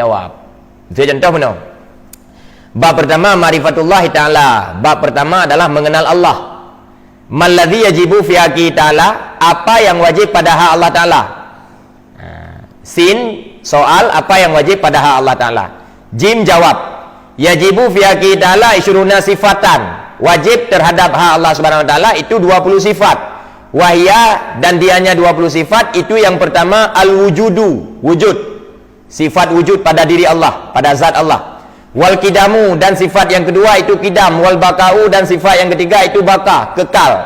jawab. Itu contoh mana? Bab pertama ma'rifatullah ta'ala. Bab pertama adalah mengenal Allah. Malladzi yajibu fi haqqi ta'ala, apa yang wajib pada hak Allah Ta'ala. Sin soal, apa yang wajib pada hak Allah Ta'ala. Jim jawab, yajibu fi haqqi ta'ala isyruna sifatan, wajib terhadap hak Allah Subhanahu wa Ta'ala itu 20 sifat. Wahya, dan dianya 20 sifat. Itu yang pertama al-wujudu, wujud, sifat wujud pada diri Allah, pada zat Allah. Wal kidamu, dan sifat yang kedua itu kidam. Wal bakau, dan sifat yang ketiga itu baka, kekal.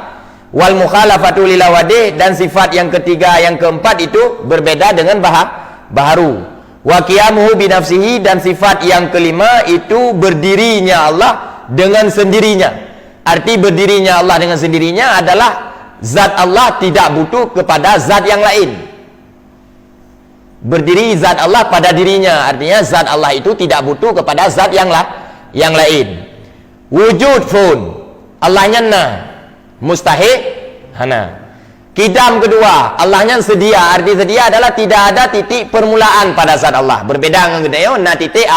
Wal mukhalafatu lil awadi, dan sifat yang ketiga, yang keempat itu berbeda dengan baharu. Wa qiyamuhu bi nafsihi, dan sifat yang kelima itu berdirinya Allah dengan sendirinya. Arti berdirinya Allah dengan sendirinya adalah zat Allah tidak butuh kepada zat yang lain. Berdiri zat Allah pada dirinya, artinya zat Allah itu tidak butuh kepada zat yang lain. Wujud pun Allahnya na, mustahil hana. Kidam kedua, Allahnya sedia. Arti sedia adalah tidak ada titik permulaan pada zat Allah. Berbeda dengan kita na titik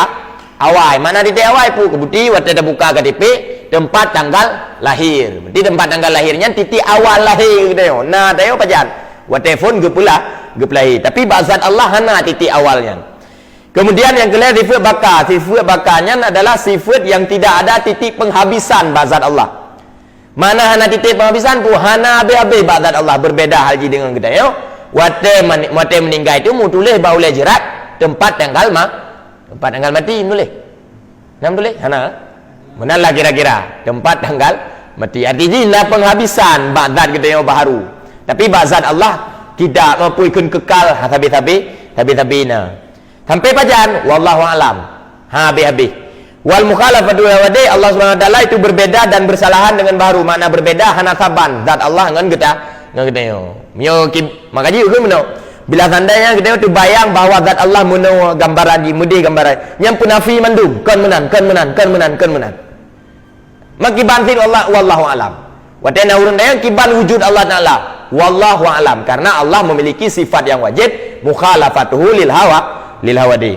awal. Mana titik awal pun kebuti waktu ada buka KTP tempat tanggal lahir. Berarti tempat tanggal lahirnya titik awal lahir kita. Nah, tayo pajan. Wa telefon gepulai. Tapi zat Allah hana titik awalnya. Kemudian yang kelima sifat baka. Sifat bakanya adalah sifat yang tidak ada titik penghabisan zat Allah. Mana hana titik penghabisan pun hana habis-habis zat Allah. Berbeda halji dengan kita yo. Wate meninggal itu mu tulis bau jerat tempat tanggal mati tulis. Nam tulis hana. Manalah kira-kira tempat tanggal mati. Artinya penghabisan zat kita yo baharu. Tapi zat Allah tidak mampu ikut kekal habis-habis na. Sampai pajan wallahu alam. Habis-habis. Wal mukhalafatu wadi, Allah Subhanahu wa taala itu berbeda dan bersalahan dengan baharu. Makna berbeda hana saban zat Allah dengan kita yo. Makanya juga meno. Bila tandanya kita tu bayang bahawa zat Allah meno gambaran di mudi gambaran. Yang punafi mandum kan menan. Makiban fi Allah wallahu alam. Watena urang dayang kiban wujud Allah Ta'ala wallahu alam, karena Allah memiliki sifat yang wajib mukhalafatuhu lil hawadi.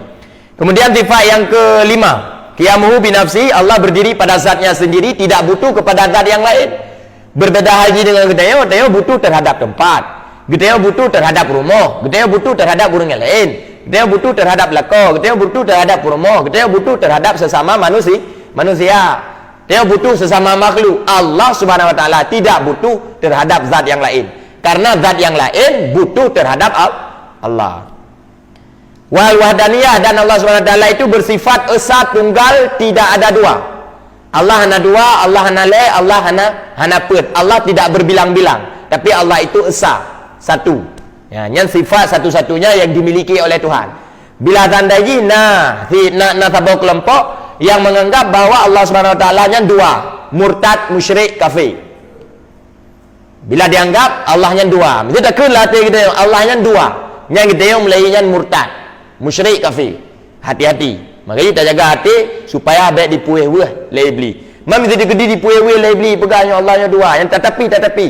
Kemudian sifat yang kelima, qiyamuhu bi nafsi, Allah berdiri pada zatnya sendiri, tidak butuh kepada zat yang lain. Berbeda haji dengan kita butuh terhadap tempat, kita butuh terhadap rumah, kita butuh terhadap burung yang lain, kita butuh terhadap lako, kita butuh terhadap rumah, kita butuh terhadap sesama manusia. Dia butuh sesama makhluk. Allah Subhanahu wa taala tidak butuh terhadap zat yang lain, karena zat yang lain butuh terhadap Allah. Wal wahdaniyah, dan Allah Subhanahu wa taala itu bersifat esa tunggal, tidak ada dua. Allah hana dua, Allah hana le, Allah hana pet. Allah tidak berbilang-bilang, tapi Allah itu esa, satu. Ya, yang sifat satu-satunya yang dimiliki oleh Tuhan. Bila tandai na sabau kelompok yang menganggap bahwa Allah Subhanahu wa taala nya dua, murtad, musyrik, kafir. Bila dianggap Allahnya dua, mesti tak kena kita Allahnya dua. Yang kita yang mulainya murtad, musyrik, kafir. Hati-hati. Makanya kita jaga hati supaya baik dipuih-puih labeli. Mam mesti digedi dipuih-puih labeli pegangnya Allahnya dua. Yang tetapi.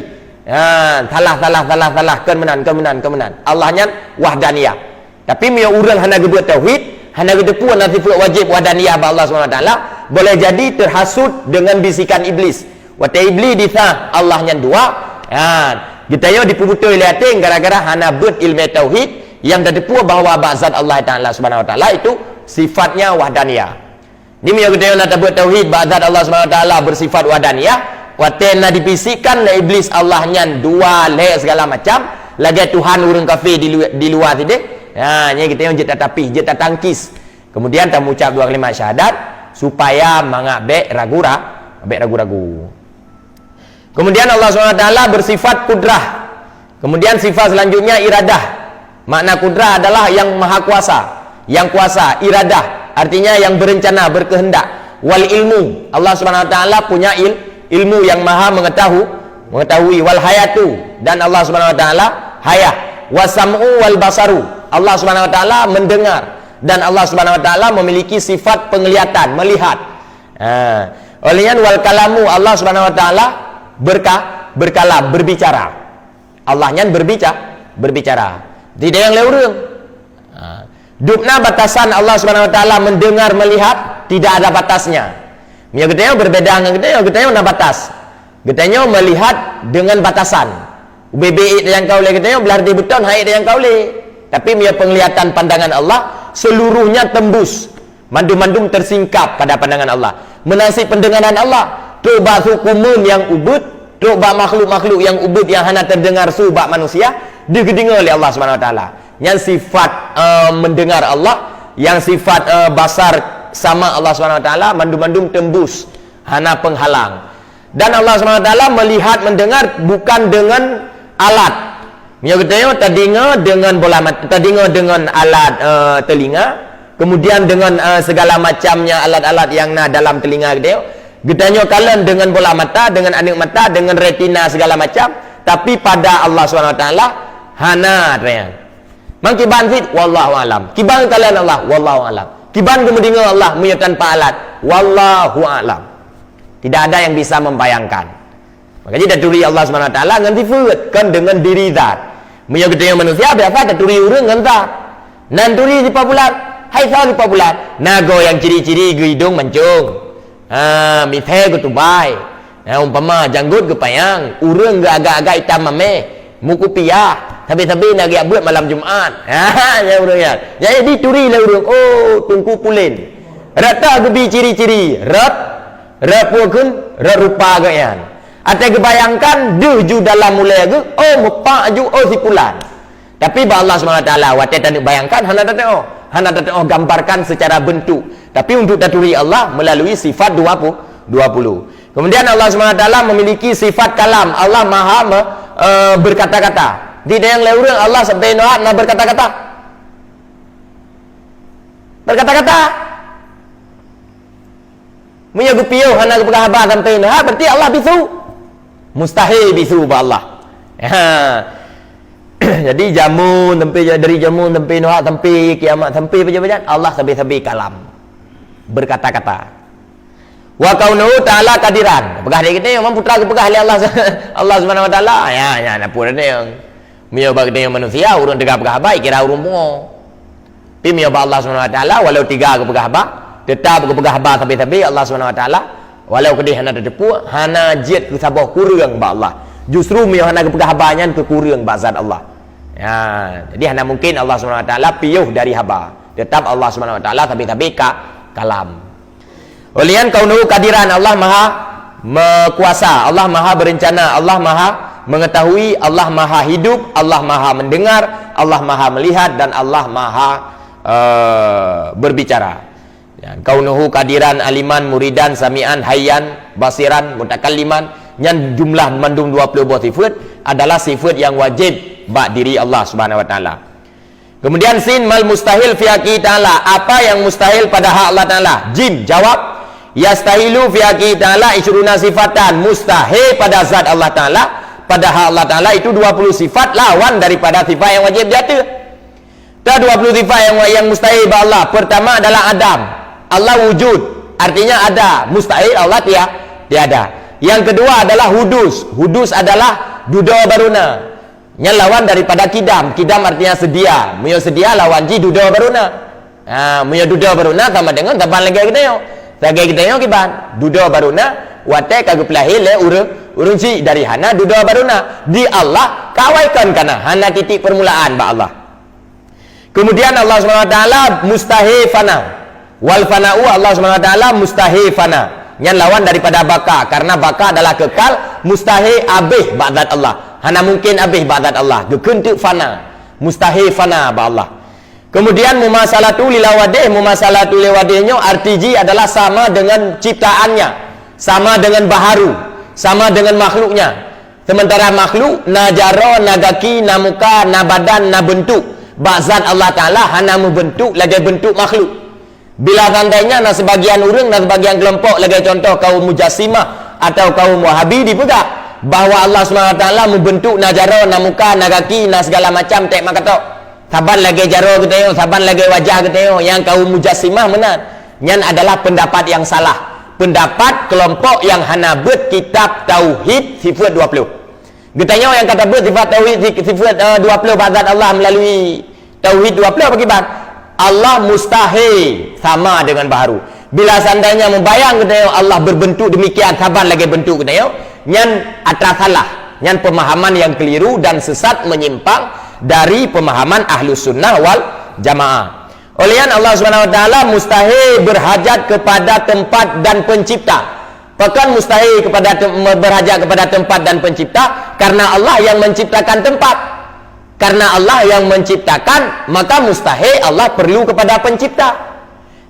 Salah kan menan. Allahnya wahdaniyah. Tapi mia urang hana gebuat tauhid, hana gedepu ana sifat wajib wahdaniyah ba Allah Subhanahu wa taala, boleh jadi terhasut dengan bisikan iblis. Wa ta iblis ditha Allahnya dua. Kita yo dipubutoi liating gara-gara hana bet ilmu tauhid yang dedepu bahawa zat Allah Taala Subhanahu wa taala itu sifatnya wahdaniyah. Ni mia kita yo nak buat tauhid zat Allah Subhanahu wa taala bersifat wahdaniyah, wa tena dipisikan la iblis Allahnya dua le segala macam, lagi Tuhan urang kafir di luar tadi. Ni kita yang jeta tangkis. Kemudian kita mengucap dua kalimat syahadat supaya mangabek ragu-ragu. Kemudian Allah SWT bersifat kudrah. Kemudian sifat selanjutnya iradah. Makna kudrah adalah yang maha kuasa, yang kuasa. Iradah artinya yang berencana, berkehendak. Wal ilmu, Allah SWT punya ilmu yang maha mengetahui. Wal hayatu, dan Allah SWT hayah. Wasam'u wal basaru, Allah Subhanahu wa taala mendengar, dan Allah Subhanahu wa taala memiliki sifat penglihatan, melihat. Olehnya wal kalamu, Allah Subhanahu wa taala berkalam, berbicara. Allahnya berbicara. Tidak yang leurung. Dupna batasan Allah Subhanahu wa taala mendengar melihat tidak ada batasnya. Mia getanya berbeda dengan getanya na batas. Getanya melihat dengan batasan. UBBI yang kau le getanya belar di beton hai yang kau le. Tapi mia penglihatan pandangan Allah seluruhnya tembus. Mandum-mandum tersingkap pada pandangan Allah. Menasib pendengaran Allah. Coba hukumun yang ubud, coba makhluk-makhluk yang ubud yang hanya terdengar subak manusia digedengar oleh Allah Subhanahu wa taala. Yang sifat mendengar Allah, yang sifat basar sama Allah Subhanahu wa taala, mandum-mandum tembus hana penghalang. Dan Allah Subhanahu wa taala melihat mendengar bukan dengan alat. Mia getanya tadinga dengan bola mata, tadinga dengan alat telinga, kemudian dengan segala macamnya alat-alat yang dalam telinga getanya kalian dengan bola mata, dengan anik mata, dengan retina segala macam, tapi pada Allah Subhanahu wa taala hana terang. Mang kiban fit wallahu alam. Kiban kalian Allah wallahu alam. Kiban kemudian Allah punya tanpa alat wallahu alam. Tidak ada yang bisa membayangkan. Makanya daturi Allah Subhanahu wa taala nganti kan dengan diri zat. Punya gedenya manusia biasa daturi urang nganta. Nan turi di pabulan, hai sa di pabulan. Nago yang ciri-ciri hidung mancung. Mithe ke tubai. Umpama janggut ke payang, urang ke agak-agak hitam mame, muku piyah. Tapi-tapi nak pergi buat malam Jumaat. Ya urang. Jadi turi lah urang. Oh, tungku pulin. Rata gebi ciri-ciri. Rat puakun, rat rupa gayan. Ate kebayangkan ju dalam mulai ke, oh mupak ju oh sipulan. Tapi ba Allah SWT wate tak bayangkan hana tengok gambarkan secara bentuk. Tapi untuk daturi Allah melalui sifat 20. Kemudian Allah SWT memiliki sifat kalam. Allah Maha berkata-kata. Tidak yang leurang Allah sampai nak berkata-kata. Berkata-kata. Munya gupiu hana berkahaba sampai nak berarti Allah bisu. Mustahil bisu ba Allah. Jadi jamun tempi dari jamun tempi nak tempi kiamat tempi baca-baca Allah sampai kalam. Berkata-kata. Wa kaunuhu ta'ala kadiran. Pegah dia kita yang putra ke pegah Allah Allah Subhanahu wa taala. Ya napur dia yang mia bagi yang manusia urang tiga pegah baik kira urang mo. Tapi mia ba Allah Subhanahu wa taala walau tiga ke pegah ba tetap ke pegah ba tapi Allah Subhanahu wa taala walau kedih hana depu hana jiat ke sabah kurang ba Allah. Justru mia hana ke pegah ba nyan ke kurang ba zat Allah. Ya, jadi hana mungkin Allah Subhanahu wa taala piuh dari haba. Tetap Allah Subhanahu wa taala tapi kalam. Olian kaunuhu kadiran Allah Maha kuasa, Allah Maha berencana, Allah Maha mengetahui, Allah Maha hidup, Allah Maha mendengar, Allah Maha melihat dan Allah Maha berbicara. Ya, kaunuhu kadiran aliman muridan samian hayyan basiran mutakalliman. Yang jumlah mandum 20 buah sifat adalah sifat yang wajib bak diri Allah Subhanahu wa taala. Kemudian sin mal mustahil fi haqi ta'ala. Apa yang mustahil pada hak Allah Ta'ala? Jim jawab yastahilu fi haqi ta'ala isyruna sifatan. Mustahil pada zat Allah Ta'ala, pada hak Allah Ta'ala itu 20 sifat lawan daripada sifat yang wajib diata. Ada 20 sifat yang mustahil bagi Allah. Pertama adalah Adam. Allah wujud, artinya ada. Mustahil Allah tiada. Yang kedua adalah hudus. Hudus adalah duda baruna. Yang lawan daripada kidam. Kidam artinya sedia. Muya sedia lawan ji duda baruna. Muya duda baruna sama dengan taban lagi kita. Lagi kita kiban. Duda baruna wate kagak pelahir le urung ji dari hana duda baruna. Di Allah kawaikan kana hana titik permulaan ba Allah. Kemudian Allah SWT mustahil fana. Wal fana'u Allah SWT mustahil fana. Yang lawan daripada baka, karena baka adalah kekal, mustahil abih ba'dat Allah. Hana mungkin abih ba'dat Allah. Gekentuk fana, mustahil fana ba Allah. Kemudian mumasalatu lilawadih, mumasalatu lilawadihnya RTG adalah sama dengan ciptaannya, sama dengan baharu, sama dengan makhluknya. Sementara makhluk najaro, nagaki, namuka, nabadan, nabentuk. Ba'zat Allah Ta'ala hana membentuk lagi bentuk makhluk. Bila seandainya sebagian orang dan sebagian kelompok lagi contoh kaum Mujassimah atau kaum Wahabi dipegang bahawa Allah SWT membentuk najaro, namuka, nagaki, segala macam tek makatok. Saban lagi jaro kita tengok, saban lagi wajah kita tengok. Yang kaum Mujassimah benar. Yang adalah pendapat yang salah. Pendapat kelompok yang hana bet kitab tauhid sifat 20. Kita tengok yang kata bet sifat tauhid sifat 20 bazat Allah melalui tauhid 20 apa kibat? Allah mustahil sama dengan baharu. Bila seandainya membayang kita Allah berbentuk demikian, saban lagi bentuk kita nyan atas salah, nyan pemahaman yang keliru dan sesat menyimpang dari pemahaman Ahlus Sunnah wal Jamaah. Oleh yang Allah SWT mustahil berhajat kepada tempat dan pencipta. Bahkan mustahil berhajat kepada tempat dan pencipta karena Allah yang menciptakan tempat. Karena Allah yang menciptakan, maka mustahil Allah perlu kepada pencipta.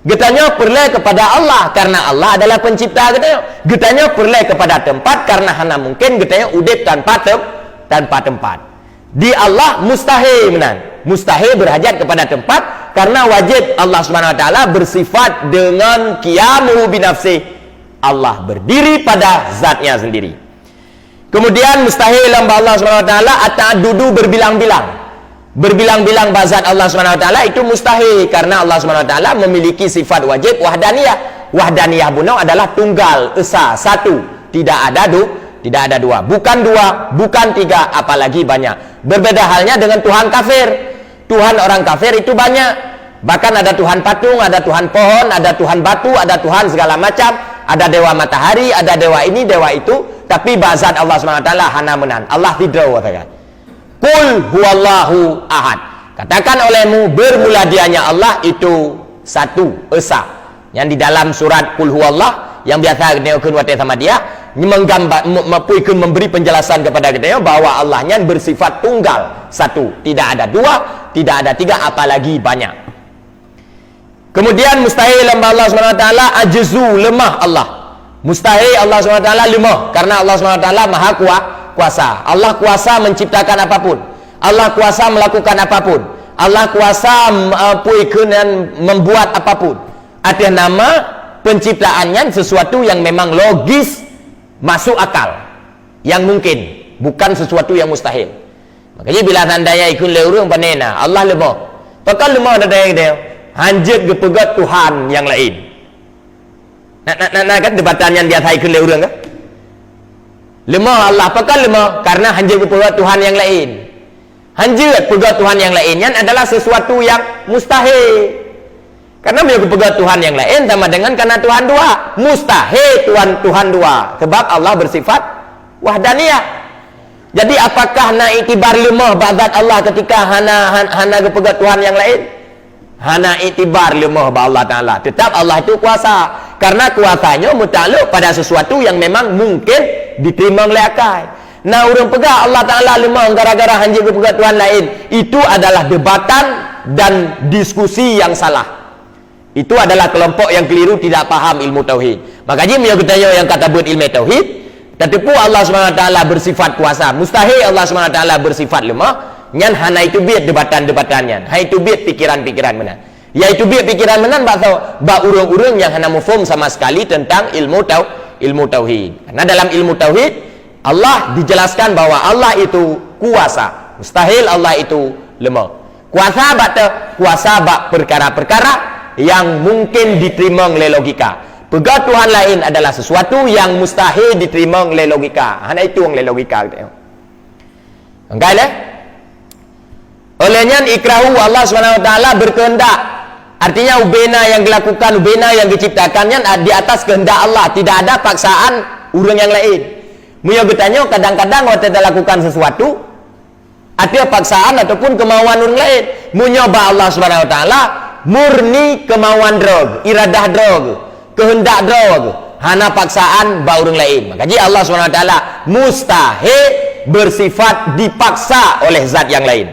Getanya perlu kepada Allah karena Allah adalah pencipta getanya. Getanya perlu kepada tempat karena hanya mungkin getanya udip tanpa tempat. Di Allah mustahil menan. Mustahil berhajat kepada tempat karena wajib Allah SWT bersifat dengan qiyamuhu binafsih. Allah berdiri pada zatnya sendiri. Kemudian mustahil hamba Allah SWT at-ta'addudu berbilang-bilang. Berbilang-bilang bazat Allah SWT itu mustahil karena Allah SWT memiliki sifat wajib wahdaniyah. Wahdaniyah bunuh adalah tunggal, esa, satu, tidak ada dua, bukan dua, bukan tiga, apalagi banyak. Berbeda halnya dengan Tuhan kafir. Tuhan orang kafir itu banyak. Bahkan ada Tuhan patung, ada Tuhan pohon, ada Tuhan batu, ada Tuhan segala macam, ada dewa matahari, ada dewa ini, dewa itu. Tapi bazat Allah SWT hana menan. Allah tidak katakan. Qul huwallahu ahad. Katakan olehmu bermula dianya Allah itu satu, esa. Yang di dalam surat Qul huwallah yang biasa kita wate sama dia memberi penjelasan kepada kita bahwa Allahnya bersifat tunggal, satu, tidak ada dua, tidak ada tiga, apalagi banyak. Kemudian mustahil Allah SWT ajzu, lemah Allah. Mustahil Allah SWT lemah karena Allah SWT maha kuasa. Allah kuasa menciptakan apapun. Allah kuasa melakukan apapun. Allah kuasa membuat apapun. Ada nama penciptaannya sesuatu yang memang logis, masuk akal, yang mungkin, bukan sesuatu yang mustahil. Makanya bila tandanya ikut leurung panena Allah lemah. Pakal lemah ada yang dia hanjit gepegat Tuhan yang lain. Nak kan debatan yang biasa ikut leurung kan? Lemah Allah, pakal lemah karena hanjit gepegat Tuhan yang lain. Hanjit pegat Tuhan yang lainnya adalah sesuatu yang mustahil. Karena beliau pegat Tuhan yang lain sama dengan karena Tuhan dua. Mustahil Tuhan dua. Sebab Allah bersifat wahdaniyah. Jadi apakah na itibar lemah bazat Allah ketika hana pegat Tuhan yang lain? Hana itibar lemah ba Allah Ta'ala. Tetap Allah itu kuasa. Karena kuasanya mutakluk pada sesuatu yang memang mungkin diterima oleh akal. Nah, orang pegang Allah Ta'ala lemah gara-gara hanjir pegat Tuhan lain. Itu adalah debatan dan diskusi yang salah. Itu adalah kelompok yang keliru, tidak paham ilmu tauhid. Makanya dia bertanya yang kata buat ilmu tauhid, tetapi Allah SWT bersifat kuasa. Mustahil Allah SWT bersifat lemah. Nyan hana itu biar debatan-debatannya. Hana itu biar pikiran-pikiran mana. Yaitu biar pikiran mana ba urung-urung yang hana mufhum sama sekali tentang ilmu tauhid. Karena dalam ilmu tauhid Allah dijelaskan bahwa Allah itu kuasa. Mustahil Allah itu lemah. Kuasa bak perkara-perkara yang mungkin diterima oleh logika. Pegat Tuhan lain adalah sesuatu yang mustahil diterima oleh logika. Hanya itu oleh logika. Enggak lah. Olehnya ikrahu Allah SWT berkehendak. Artinya ubena yang dilakukan, ubena yang diciptakannya di atas kehendak Allah. Tidak ada paksaan orang yang lain. Muya bertanya kadang-kadang waktu kita lakukan sesuatu ada paksaan ataupun kemauan orang lain. Muya ba Allah SWT murni kemauan drog, iradah drog, kehendak drog, hana paksaan ba orang lain. Makanya Allah SWT mustahil bersifat dipaksa oleh zat yang lain.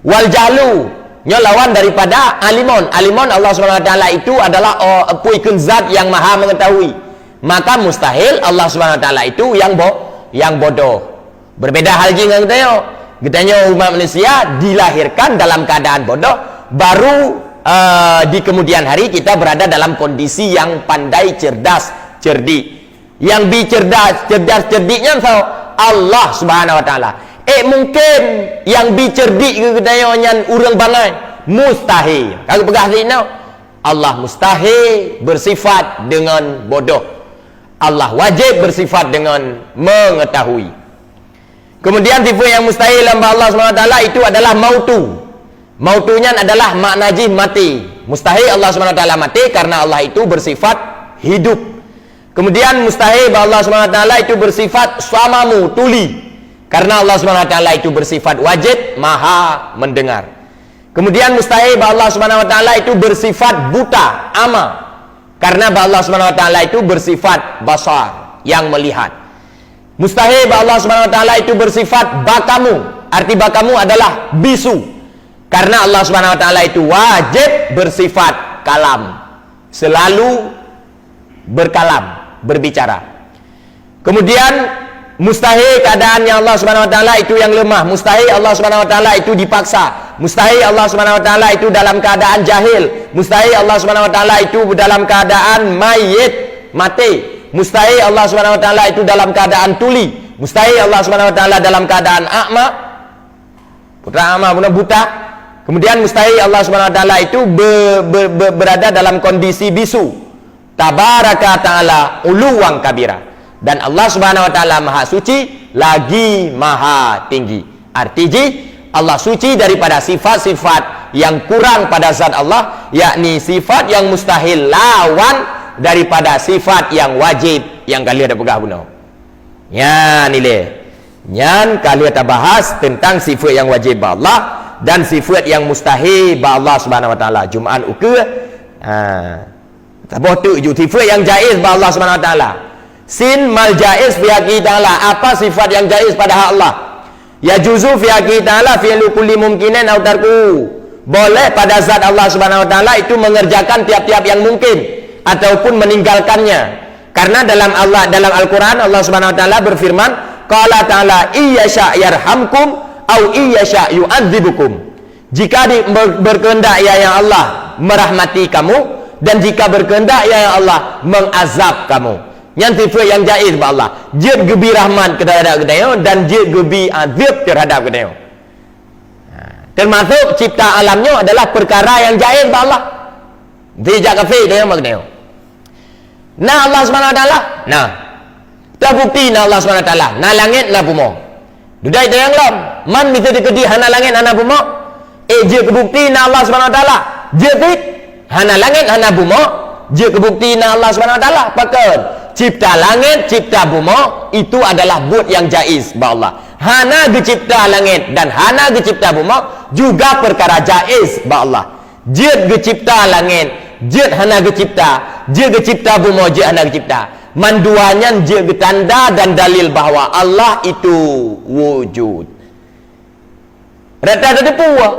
Wal jahlu lawan daripada alimun. Alimun Allah SWT itu adalah puikun zat yang maha mengetahui. Maka mustahil Allah SWT itu yang bodoh. Berbeda hal dengan kita umat manusia dilahirkan dalam keadaan bodoh, baru di kemudian hari kita berada dalam kondisi yang pandai, cerdas, cerdik. Yang bicerdas, cerdas, cerdiknya Allah Subhanahu wa taala. Mungkin yang bicerdik kita urang bangai mustahil. Kalau pegah sini Allah mustahil bersifat dengan bodoh. Allah wajib bersifat dengan mengetahui. Kemudian tipe yang mustahil hamba Allah SWT itu adalah mautu. Mautunya adalah maknaji mati. Mustahil Allah SWT mati karena Allah itu bersifat hidup. Kemudian mustahil Allah SWT itu bersifat samamu, tuli, karena Allah SWT itu bersifat wajib, maha mendengar. Kemudian mustahil Allah SWT itu bersifat buta, ama, karena Allah SWT itu bersifat basar, yang melihat. Mustahil Allah SWT itu bersifat bakamu, arti bakamu adalah bisu, karena Allah SWT itu wajib bersifat kalam, selalu berkalam, berbicara. Kemudian mustahil keadaannya Allah SWT itu yang lemah, mustahil Allah SWT itu dipaksa, mustahil Allah SWT itu dalam keadaan jahil, mustahil Allah SWT itu dalam keadaan mayit, mati, mustahil Allah SWT itu dalam keadaan tuli, mustahil Allah SWT dalam keadaan a'ma, putra a'ma, buta. Kemudian mustahil Allah SWT itu berada dalam kondisi bisu. Tabaraka ta'ala uluwang kabira. Dan Allah SWT maha suci lagi maha tinggi. Artinya Allah suci daripada sifat-sifat yang kurang pada zat Allah, yakni sifat yang mustahil lawan daripada sifat yang wajib yang kalian ada pegah guna. Ya nilai. Nyan kalian kita bahas tentang sifat yang wajib Allah dan sifat yang mustahil ba Allah Subhanahu wa taala. Jumaan uke tabah tu ju sifat yang jaiz ba Allah Subhanahu wa taala. Sin mal jaiz fi haqi taala, apa sifat yang jaiz pada hak Allah? Ya juzu fi haqi taala fi'lu kulli mumkinin aw tarku. Boleh pada zat Allah Subhanahu wa taala itu mengerjakan tiap-tiap yang mungkin ataupun meninggalkannya. Karena dalam Al-Qur'an Allah Subhanahu wa taala berfirman, qala ta'ala iyyasha yarhamkum au iyyasha yu'adzibukum. Jika berkehendak ya yang Allah merahmati kamu, dan jika berkehendak ya yang Allah mengazab kamu. Yang tipe yang jaiz ba Allah, jid gebi rahmat terhadap kita dan jid gebi azab terhadap kita. Termasuk cipta alamnya adalah perkara yang jaiz ba Allah. Tidak kafir dia maknanya. Nah Allah Subhanahu wa taala, nah terbukti na Allah SWT na langit na bumi. Dudai tayang lam man bisa dikedi hana langit hana bumi. Je kebukti na Allah SWT je fit hana langit hana bumi. Je kebukti na Allah SWT pakan cipta langit cipta bumi itu adalah buat yang jaiz ba Allah. Hana gecipta langit dan hana gecipta bumi juga perkara jaiz ba Allah. Je gecipta langit je hana gecipta, je gecipta bumi je hana gecipta. Manduannya dia tanda dan dalil bahawa Allah itu wujud. Rata ada puah.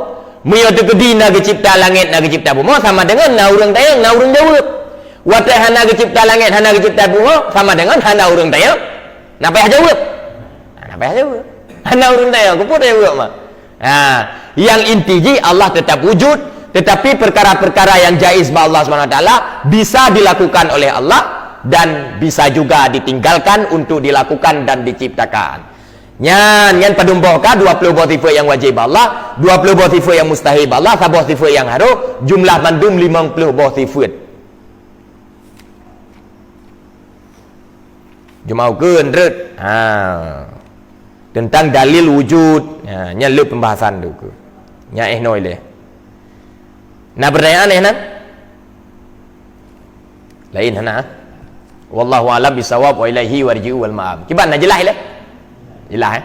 Mio tu kedina ke cipta langit nak cipta bumi sama dengan na urang tayang na urang jawab. Wate hana ke cipta langit hana ke cipta bumi sama dengan hana urang tayang. Na payah jawab. Na payah jawab. Hana urang tayang ku pun jawab mah. Yang intinya Allah tetap wujud, tetapi perkara-perkara yang jaiz ba Allah SWT bisa dilakukan oleh Allah dan bisa juga ditinggalkan untuk dilakukan dan diciptakan. Nyan padumbohka 20 buah sifat yang wajib Allah, 20 buah sifat yang mustahil Allah, 1 buah sifat yang haram, jumlah mandum 50 buah sifat. Jumau keunret. Tentang dalil wujud. Nyan lu pembahasan tu ke. Nya noi le. Nah pertanyaan nan? Lain hana. Wallahu a'lam bisawab wa ilaihi warji'u wal ma'ab. Kiban jelas le? Jelas